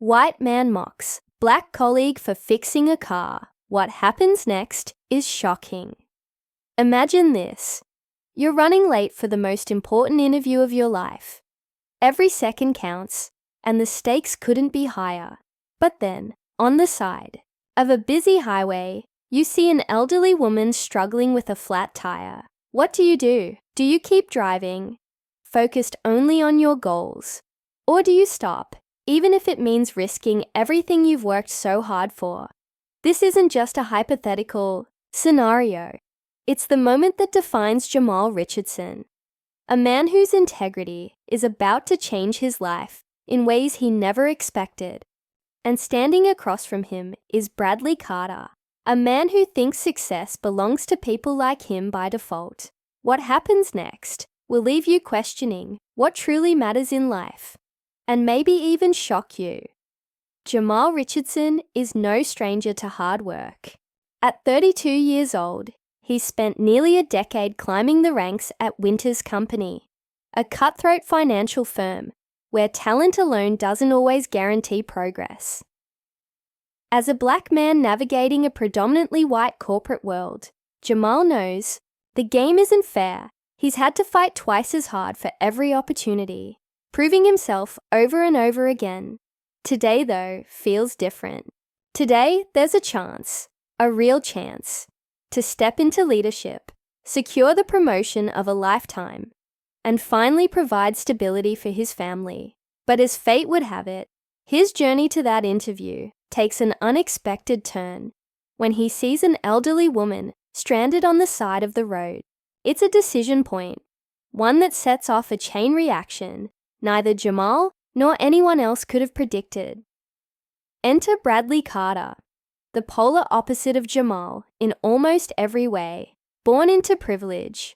White man mocks black colleague for fixing a car. What happens next is shocking. Imagine this. You're running late for the most important interview of your life. Every second counts, and the stakes couldn't be higher. But then, on the side of a busy highway, you see an elderly woman struggling with a flat tire. What do? Do you keep driving, focused only on your goals? Or do you stop, even if it means risking everything you've worked so hard for? This isn't just a hypothetical scenario. It's the moment that defines Jamal Richardson, a man whose integrity is about to change his life in ways he never expected. And standing across from him is Bradley Carter, a man who thinks success belongs to people like him by default. What happens next will leave you questioning what truly matters in life, and maybe even shock you. Jamal Richardson is no stranger to hard work. At 32 years old, he spent nearly a decade climbing the ranks at Winters Company, a cutthroat financial firm where talent alone doesn't always guarantee progress. As a black man navigating a predominantly white corporate world, Jamal knows the game isn't fair. He's had to fight twice as hard for every opportunity, proving himself over and over again. Today, though, feels different. Today, there's a chance, a real chance, to step into leadership, secure the promotion of a lifetime, and finally provide stability for his family. But as fate would have it, his journey to that interview takes an unexpected turn when he sees an elderly woman stranded on the side of the road. It's a decision point, one that sets off a chain reaction neither Jamal nor anyone else could have predicted. Enter Bradley Carter, the polar opposite of Jamal in almost every way. Born into privilege,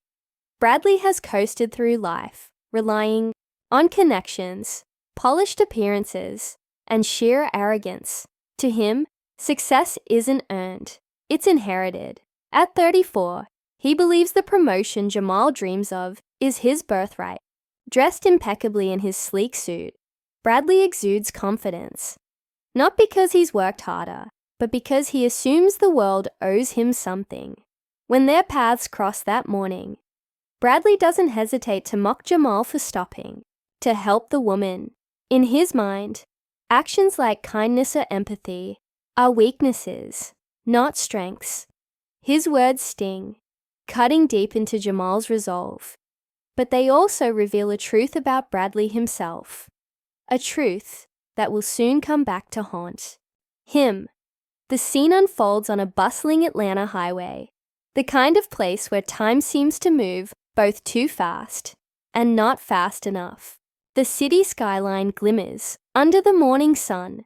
Bradley has coasted through life, relying on connections, polished appearances, and sheer arrogance. To him, success isn't earned, it's inherited. At 34, he believes the promotion Jamal dreams of is his birthright. Dressed impeccably in his sleek suit, Bradley exudes confidence. Not because he's worked harder, but because he assumes the world owes him something. When their paths cross that morning, Bradley doesn't hesitate to mock Jamal for stopping, to help the woman. In his mind, actions like kindness or empathy are weaknesses, not strengths. His words sting, cutting deep into Jamal's resolve. But they also reveal a truth about Bradley himself, a truth that will soon come back to haunt him. The scene unfolds on a bustling Atlanta highway, the kind of place where time seems to move both too fast and not fast enough. The city skyline glimmers under the morning sun,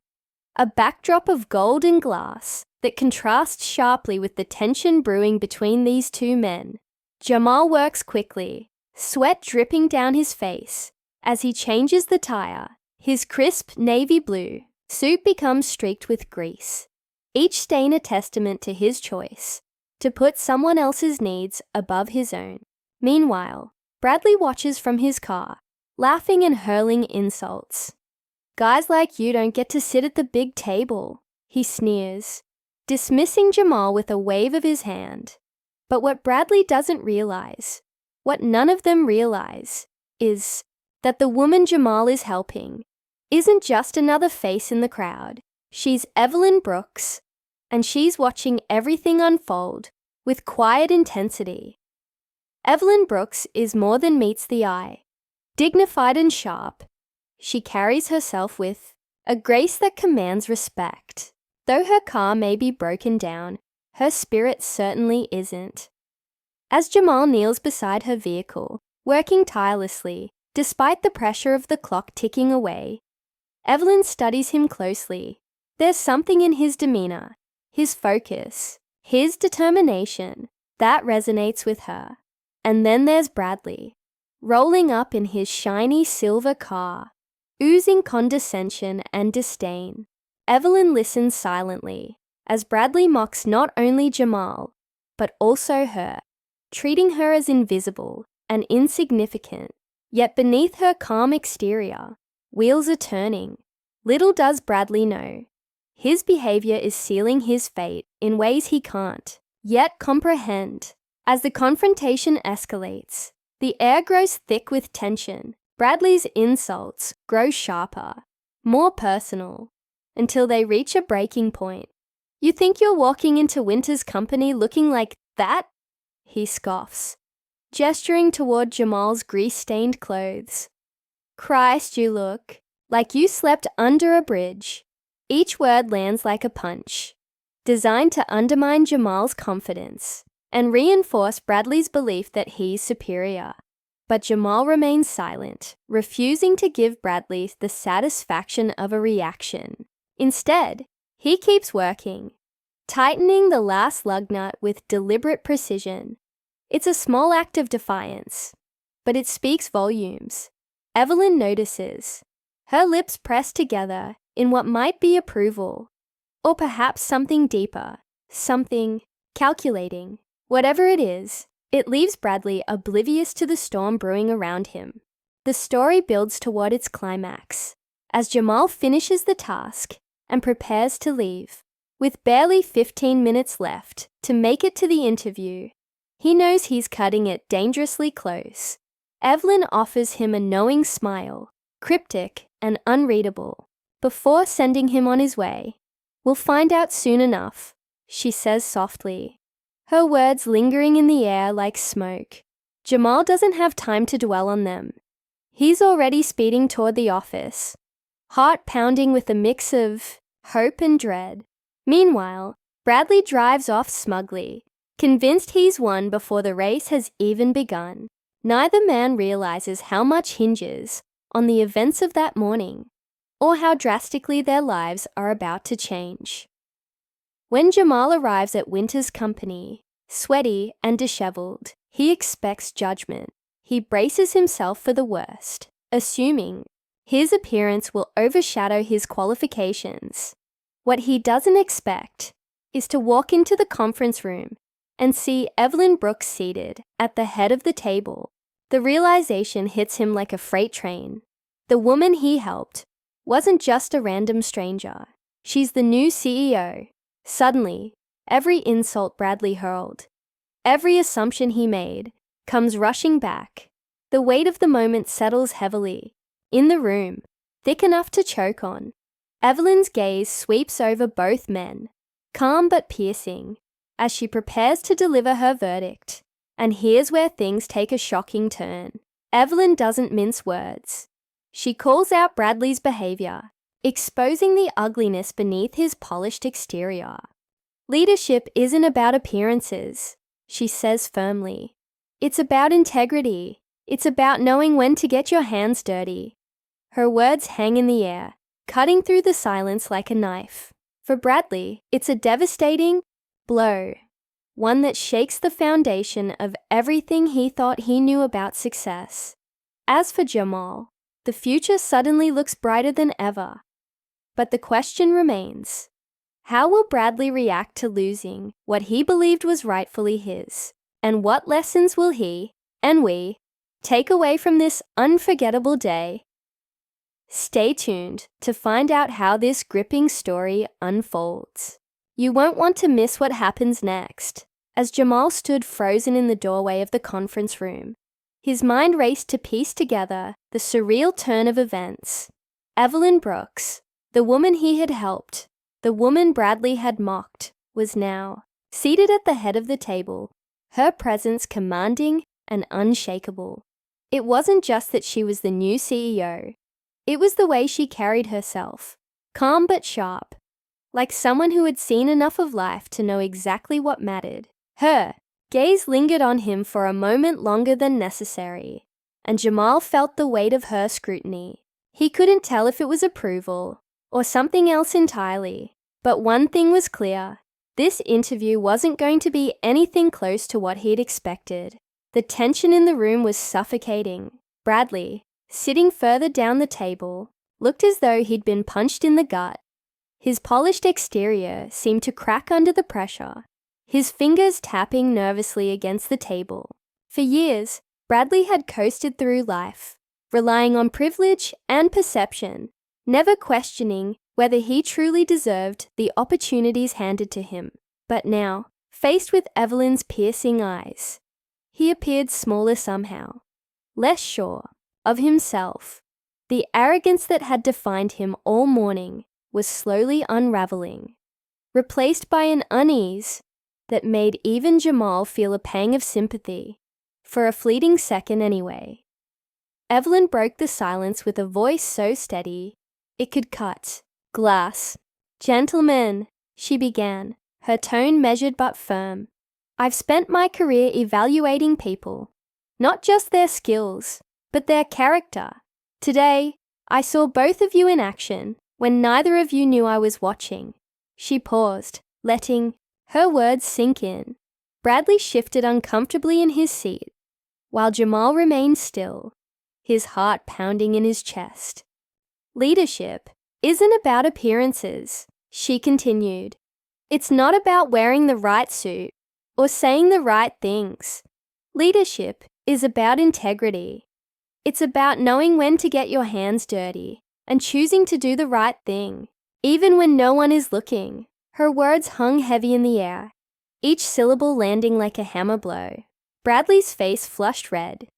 a backdrop of gold and glass that contrasts sharply with the tension brewing between these two men. Jamal works quickly, sweat dripping down his face as he changes the tire. His crisp navy blue suit becomes streaked with grease, each stain a testament to his choice to put someone else's needs above his own. Meanwhile, Bradley watches from his car, laughing and hurling insults. "Guys like you don't get to sit at the big table," he sneers, dismissing Jamal with a wave of his hand. But what Bradley doesn't realize, what none of them realize, is that the woman Jamal is helping isn't just another face in the crowd. She's Evelyn Brooks, and she's watching everything unfold with quiet intensity. Evelyn Brooks is more than meets the eye. Dignified and sharp, she carries herself with a grace that commands respect. Though her car may be broken down, her spirit certainly isn't. As Jamal kneels beside her vehicle, working tirelessly, despite the pressure of the clock ticking away, Evelyn studies him closely. There's something in his demeanor, his focus, his determination that resonates with her. And then there's Bradley, rolling up in his shiny silver car, oozing condescension and disdain. Evelyn listens silently as Bradley mocks not only Jamal, but also her, treating her as invisible and insignificant. Yet beneath her calm exterior, wheels are turning. Little does Bradley know, his behavior is sealing his fate in ways he can't yet comprehend. As the confrontation escalates, the air grows thick with tension. Bradley's insults grow sharper, more personal, until they reach a breaking point. "You think you're walking into Winter's company looking like that?" he scoffs, gesturing toward Jamal's grease-stained clothes. "Christ, you look like you slept under a bridge." Each word lands like a punch, designed to undermine Jamal's confidence and reinforce Bradley's belief that he's superior. But Jamal remains silent, refusing to give Bradley the satisfaction of a reaction. Instead, he keeps working, tightening the last lug nut with deliberate precision. It's a small act of defiance, but it speaks volumes. Evelyn notices, her lips pressed together in what might be approval, or perhaps something deeper, something calculating. Whatever it is, it leaves Bradley oblivious to the storm brewing around him. The story builds toward its climax as Jamal finishes the task and prepares to leave. With barely 15 minutes left to make it to the interview, he knows he's cutting it dangerously close. Evelyn offers him a knowing smile, cryptic and unreadable, before sending him on his way. "We'll find out soon enough," she says softly, her words lingering in the air like smoke. Jamal doesn't have time to dwell on them. He's already speeding toward the office, heart pounding with a mix of hope and dread. Meanwhile, Bradley drives off smugly, convinced he's won before the race has even begun. Neither man realizes how much hinges on the events of that morning, or how drastically their lives are about to change. When Jamal arrives at Winter's company, sweaty and disheveled, he expects judgment. He braces himself for the worst, assuming his appearance will overshadow his qualifications. What he doesn't expect is to walk into the conference room and see Evelyn Brooks seated at the head of the table. The realization hits him like a freight train. The woman he helped wasn't just a random stranger. She's the new CEO. Suddenly, every insult Bradley hurled, every assumption he made, comes rushing back. The weight of the moment settles heavily in the room, thick enough to choke on. Evelyn's gaze sweeps over both men, calm but piercing, as she prepares to deliver her verdict. And here's where things take a shocking turn. Evelyn doesn't mince words. She calls out Bradley's behavior, exposing the ugliness beneath his polished exterior. "Leadership isn't about appearances," she says firmly. "It's about integrity. It's about knowing when to get your hands dirty." Her words hang in the air, cutting through the silence like a knife. For Bradley, it's a devastating blow, one that shakes the foundation of everything he thought he knew about success. As for Jamal, the future suddenly looks brighter than ever. But the question remains, how will Bradley react to losing what he believed was rightfully his? And what lessons will he, and we, take away from this unforgettable day? Stay tuned to find out how this gripping story unfolds. You won't want to miss what happens next. As Jamal stood frozen in the doorway of the conference room, his mind raced to piece together the surreal turn of events. Evelyn Brooks, the woman he had helped, the woman Bradley had mocked, was now seated at the head of the table, her presence commanding and unshakable. It wasn't just that she was the new CEO. It was the way she carried herself, calm but sharp, like someone who had seen enough of life to know exactly what mattered. Her gaze lingered on him for a moment longer than necessary, and Jamal felt the weight of her scrutiny. He couldn't tell if it was approval or something else entirely, but one thing was clear. This interview wasn't going to be anything close to what he'd expected. The tension in the room was suffocating. Bradley, sitting further down the table, looked as though he'd been punched in the gut. His polished exterior seemed to crack under the pressure, his fingers tapping nervously against the table. For years, Bradley had coasted through life, relying on privilege and perception. never questioning whether he truly deserved the opportunities handed to him. But now, faced with Evelyn's piercing eyes, he appeared smaller somehow, less sure of himself. The arrogance that had defined him all morning was slowly unraveling, replaced by an unease that made even Jamal feel a pang of sympathy, for a fleeting second anyway. Evelyn broke the silence with a voice so steady it could cut glass. "Gentlemen," she began, her tone measured but firm. "I've spent my career evaluating people, not just their skills, but their character. Today, I saw both of you in action when neither of you knew I was watching." She paused, letting her words sink in. Bradley shifted uncomfortably in his seat, while Jamal remained still, his heart pounding in his chest. "Leadership isn't about appearances," she continued. "It's not about wearing the right suit or saying the right things. Leadership is about integrity. It's about knowing when to get your hands dirty and choosing to do the right thing, even when no one is looking." Her words hung heavy in the air, each syllable landing like a hammer blow. Bradley's face flushed red,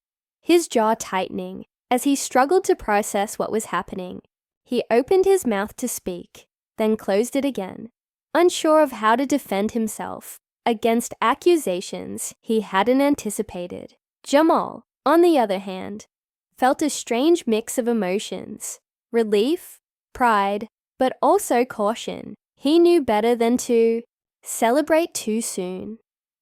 his jaw tightening as he struggled to process what was happening. He opened his mouth to speak, then closed it again, unsure of how to defend himself against accusations he hadn't anticipated. Jamal, on the other hand, felt a strange mix of emotions: relief, pride, but also caution. He knew better than to celebrate too soon.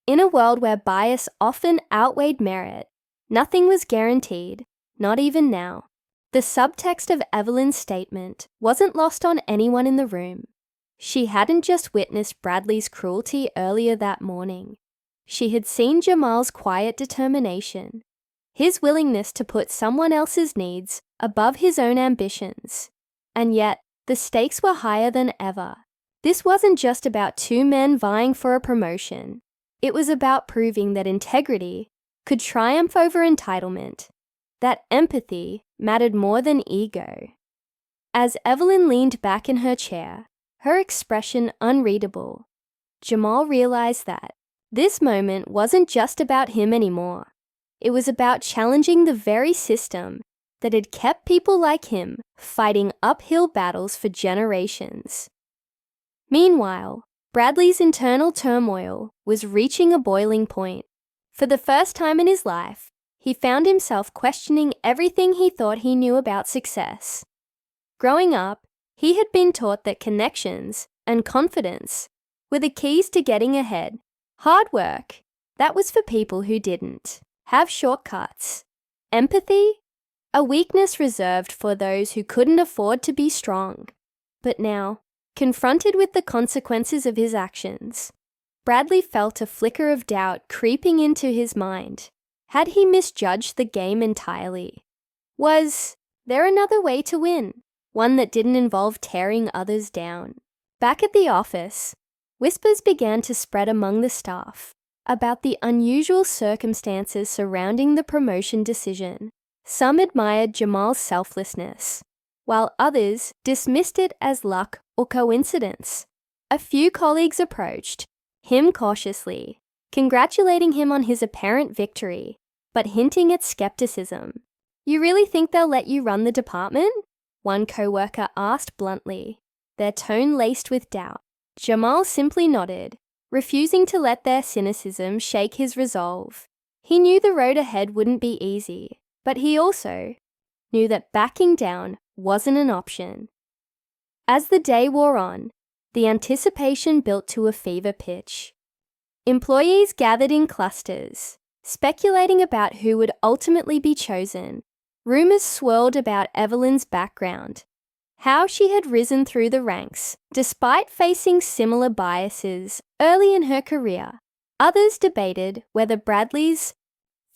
In a world where bias often outweighed merit, nothing was guaranteed, not even now. The subtext of Evelyn's statement wasn't lost on anyone in the room. She hadn't just witnessed Bradley's cruelty earlier that morning. She had seen Jamal's quiet determination, his willingness to put someone else's needs above his own ambitions. And yet, the stakes were higher than ever. This wasn't just about two men vying for a promotion. It was about proving that integrity could triumph over entitlement, that empathy mattered more than ego. As Evelyn leaned back in her chair, her expression unreadable, Jamal realized that this moment wasn't just about him anymore. It was about challenging the very system that had kept people like him fighting uphill battles for generations. Meanwhile, Bradley's internal turmoil was reaching a boiling point. For the first time in his life, he found himself questioning everything he thought he knew about success. Growing up, he had been taught that connections and confidence were the keys to getting ahead. Hard work, that was for people who didn't have shortcuts. Empathy, a weakness reserved for those who couldn't afford to be strong. But now, confronted with the consequences of his actions, Bradley felt a flicker of doubt creeping into his mind. Had he misjudged the game entirely? Was there another way to win? One that didn't involve tearing others down? Back at the office, whispers began to spread among the staff about the unusual circumstances surrounding the promotion decision. Some admired Jamal's selflessness, while others dismissed it as luck or coincidence. A few colleagues approached him cautiously, congratulating him on his apparent victory, but hinting at skepticism. "You really think they'll let you run the department?" one coworker asked bluntly, their tone laced with doubt. Jamal simply nodded, refusing to let their cynicism shake his resolve. He knew the road ahead wouldn't be easy, but he also knew that backing down wasn't an option. As the day wore on, the anticipation built to a fever pitch. Employees gathered in clusters, speculating about who would ultimately be chosen. Rumors swirled about Evelyn's background, how she had risen through the ranks despite facing similar biases early in her career. Others debated whether Bradley's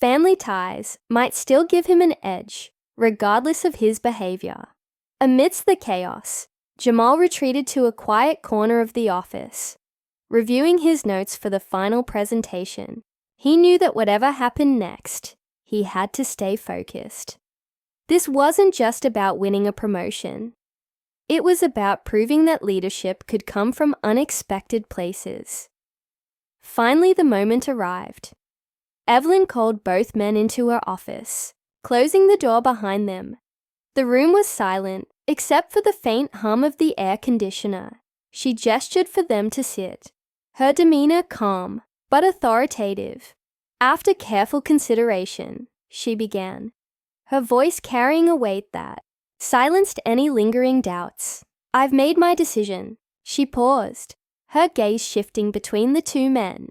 family ties might still give him an edge, regardless of his behavior. Amidst the chaos, Jamal retreated to a quiet corner of the office, reviewing his notes for the final presentation. He knew that whatever happened next, he had to stay focused. This wasn't just about winning a promotion. It was about proving that leadership could come from unexpected places. Finally, the moment arrived. Evelyn called both men into her office, closing the door behind them. The room was silent, except for the faint hum of the air conditioner. She gestured for them to sit, her demeanor calm but authoritative. After careful consideration, she began, her voice carrying a weight that silenced any lingering doubts. I've made my decision. She paused, her gaze shifting between the two men.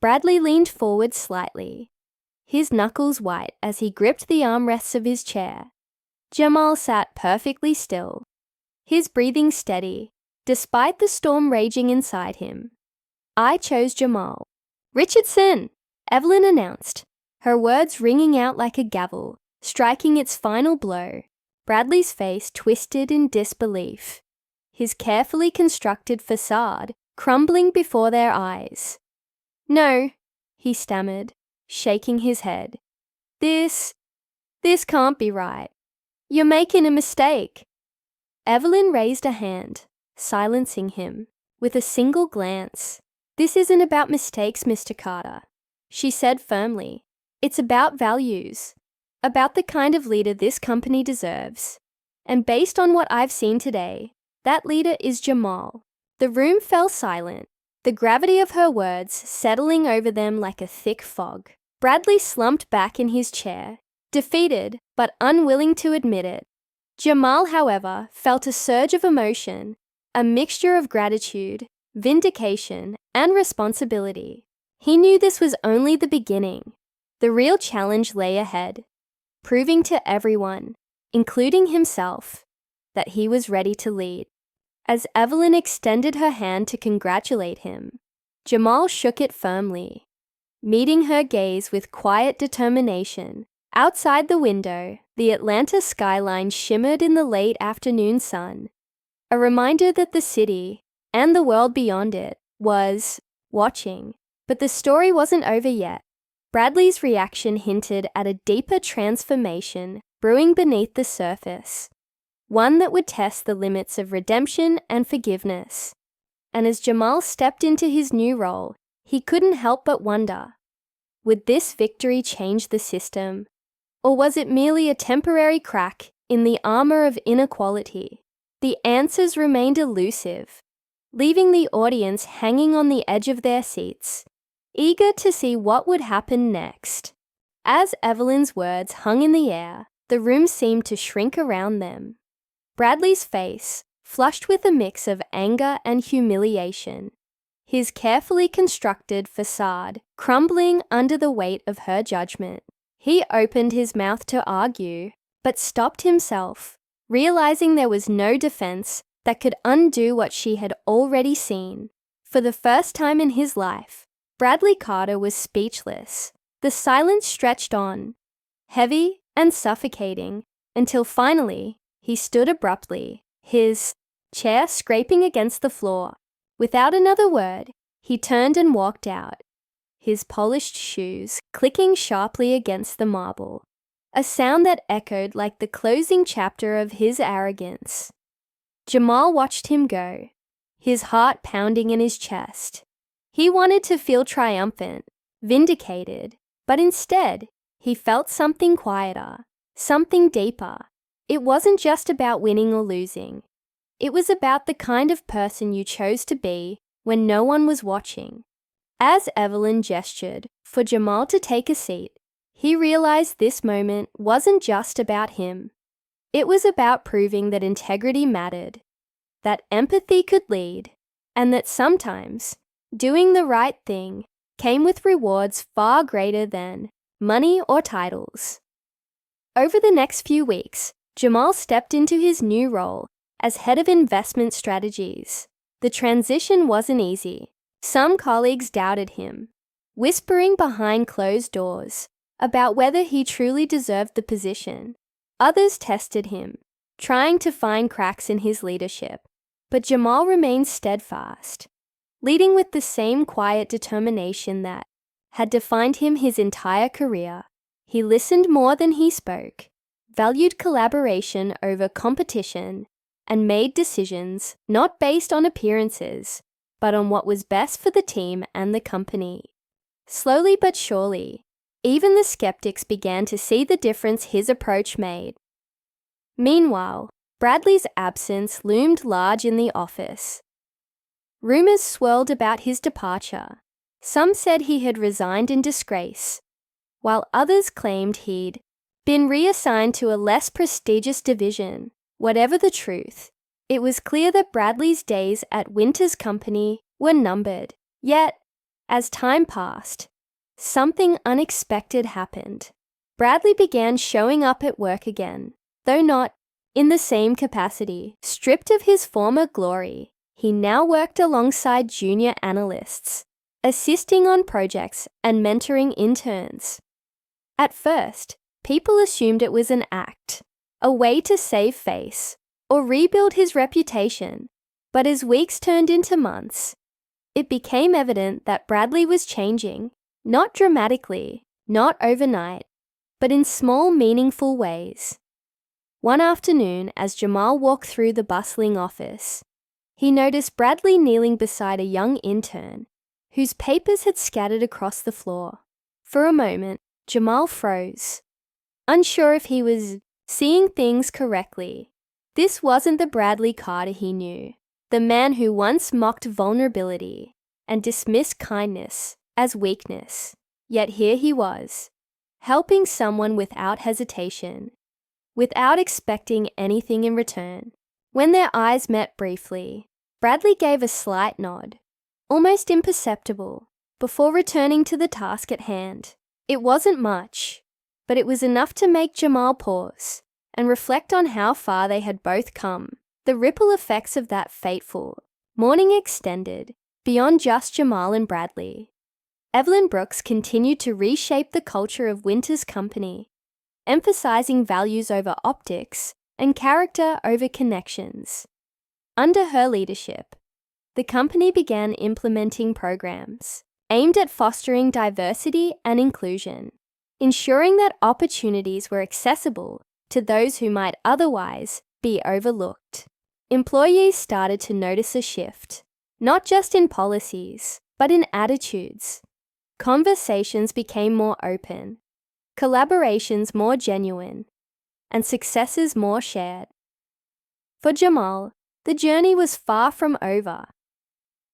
Bradley leaned forward slightly, his knuckles white as he gripped the armrests of his chair. Jamal sat perfectly still, his breathing steady, despite the storm raging inside him. I chose Jamal. Richardson, Evelyn announced, her words ringing out like a gavel, striking its final blow. Bradley's face twisted in disbelief, his carefully constructed facade crumbling before their eyes. No, he stammered, shaking his head. This can't be right. You're making a mistake. Evelyn raised a hand, silencing him with a single glance. This isn't about mistakes, Mr. Carter, she said firmly. It's about values, about the kind of leader this company deserves. And based on what I've seen today, that leader is Jamal. The room fell silent, the gravity of her words settling over them like a thick fog. Bradley slumped back in his chair, defeated but unwilling to admit it. Jamal, however, felt a surge of emotion, a mixture of gratitude, vindication, and responsibility. He knew this was only the beginning. The real challenge lay ahead, proving to everyone, including himself, that he was ready to lead. As Evelyn extended her hand to congratulate him, Jamal shook it firmly, meeting her gaze with quiet determination. Outside the window, the Atlanta skyline shimmered in the late afternoon sun, a reminder that the city, and the world beyond it, was watching. But the story wasn't over yet. Bradley's reaction hinted at a deeper transformation brewing beneath the surface, one that would test the limits of redemption and forgiveness. And as Jamal stepped into his new role, he couldn't help but wonder, would this victory change the system? Or was it merely a temporary crack in the armor of inequality? The answers remained elusive, leaving the audience hanging on the edge of their seats, eager to see what would happen next. As Evelyn's words hung in the air, the room seemed to shrink around them. Bradley's face, flushed with a mix of anger and humiliation, his carefully constructed facade crumbling under the weight of her judgment. He opened his mouth to argue, but stopped himself, realizing there was no defense that could undo what she had already seen. For the first time in his life, Bradley Carter was speechless. The silence stretched on, heavy and suffocating, until finally he stood abruptly, his chair scraping against the floor. Without another word, he turned and walked out, his polished shoes clicking sharply against the marble, a sound that echoed like the closing chapter of his arrogance. Jamal watched him go, his heart pounding in his chest. He wanted to feel triumphant, vindicated, but instead, he felt something quieter, something deeper. It wasn't just about winning or losing. It was about the kind of person you chose to be when no one was watching. As Evelyn gestured for Jamal to take a seat, he realized this moment wasn't just about him. It was about proving that integrity mattered, that empathy could lead, and that sometimes doing the right thing came with rewards far greater than money or titles. Over the next few weeks, Jamal stepped into his new role as head of investment strategies. The transition wasn't easy. Some colleagues doubted him, whispering behind closed doors about whether he truly deserved the position. Others tested him, trying to find cracks in his leadership. But Jamal remained steadfast, leading with the same quiet determination that had defined him his entire career. He listened more than he spoke, valued collaboration over competition, and made decisions not based on appearances, but on what was best for the team and the company. Slowly but surely, even the skeptics began to see the difference his approach made. Meanwhile, Bradley's absence loomed large in the office. Rumors swirled about his departure. Some said he had resigned in disgrace, while others claimed he'd been reassigned to a less prestigious division. Whatever the truth, it was clear that Bradley's days at Winter's company were numbered. Yet, as time passed, something unexpected happened. Bradley began showing up at work again, though not in the same capacity. Stripped of his former glory, he now worked alongside junior analysts, assisting on projects and mentoring interns. At first, people assumed it was an act, a way to save face or rebuild his reputation, but as weeks turned into months, it became evident that Bradley was changing, not dramatically, not overnight, but in small, meaningful ways. One afternoon, as Jamal walked through the bustling office, he noticed Bradley kneeling beside a young intern whose papers had scattered across the floor. For a moment, Jamal froze, unsure if he was seeing things correctly. This wasn't the Bradley Carter he knew, the man who once mocked vulnerability and dismissed kindness as weakness. Yet here he was, helping someone without hesitation, without expecting anything in return. When their eyes met briefly, Bradley gave a slight nod, almost imperceptible, before returning to the task at hand. It wasn't much, but it was enough to make Jamal pause and reflect on how far they had both come. The ripple effects of that fateful morning extended beyond just Jamal and Bradley. Evelyn Brooks continued to reshape the culture of Winter's company, emphasizing values over optics and character over connections. Under her leadership, the company began implementing programs aimed at fostering diversity and inclusion, ensuring that opportunities were accessible to those who might otherwise be overlooked. Employees started to notice a shift, not just in policies, but in attitudes. Conversations became more open, collaborations more genuine, and successes more shared. For Jamal, the journey was far from over.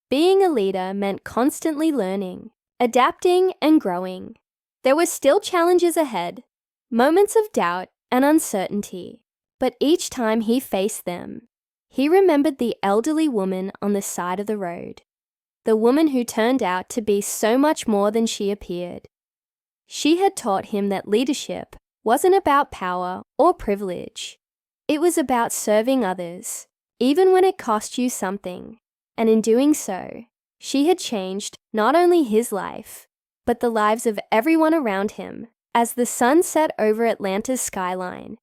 Being a leader meant constantly learning, adapting, and growing. There were still challenges ahead, moments of doubt and uncertainty, but each time he faced them, he remembered the elderly woman on the side of the road, the woman who turned out to be so much more than she appeared. She had taught him that leadership wasn't about power or privilege. It was about serving others, even when it cost you something. And in doing so, she had changed not only his life, but the lives of everyone around him. As the sun set over Atlanta's skyline,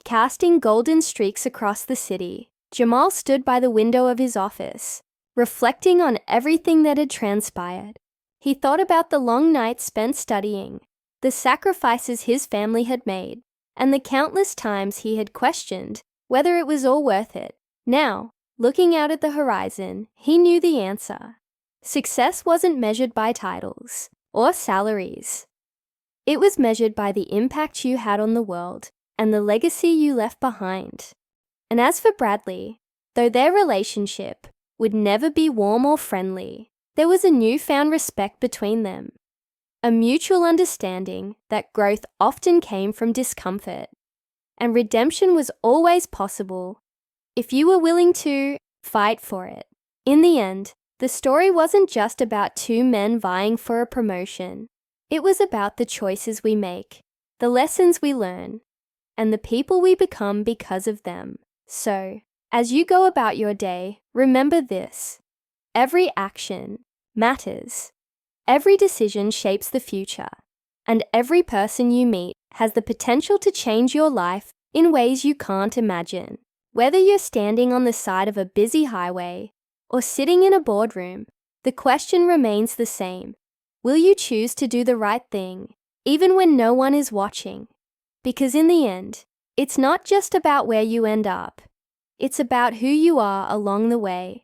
casting golden streaks across the city, Jamal stood by the window of his office, reflecting on everything that had transpired. He thought about the long nights spent studying, the sacrifices his family had made, and the countless times he had questioned whether it was all worth it. Now, looking out at the horizon, he knew the answer. Success wasn't measured by titles or salaries. It was measured by the impact you had on the world and the legacy you left behind. And as for Bradley, though their relationship would never be warm or friendly, there was a newfound respect between them, a mutual understanding that growth often came from discomfort, and redemption was always possible if you were willing to fight for it. In the end, the story wasn't just about two men vying for a promotion. It was about the choices we make, the lessons we learn, and the people we become because of them. So, as you go about your day, remember this: every action matters. Every decision shapes the future, and every person you meet has the potential to change your life in ways you can't imagine. Whether you're standing on the side of a busy highway or sitting in a boardroom, the question remains the same. Will you choose to do the right thing, even when no one is watching? Because in the end, it's not just about where you end up. It's about who you are along the way.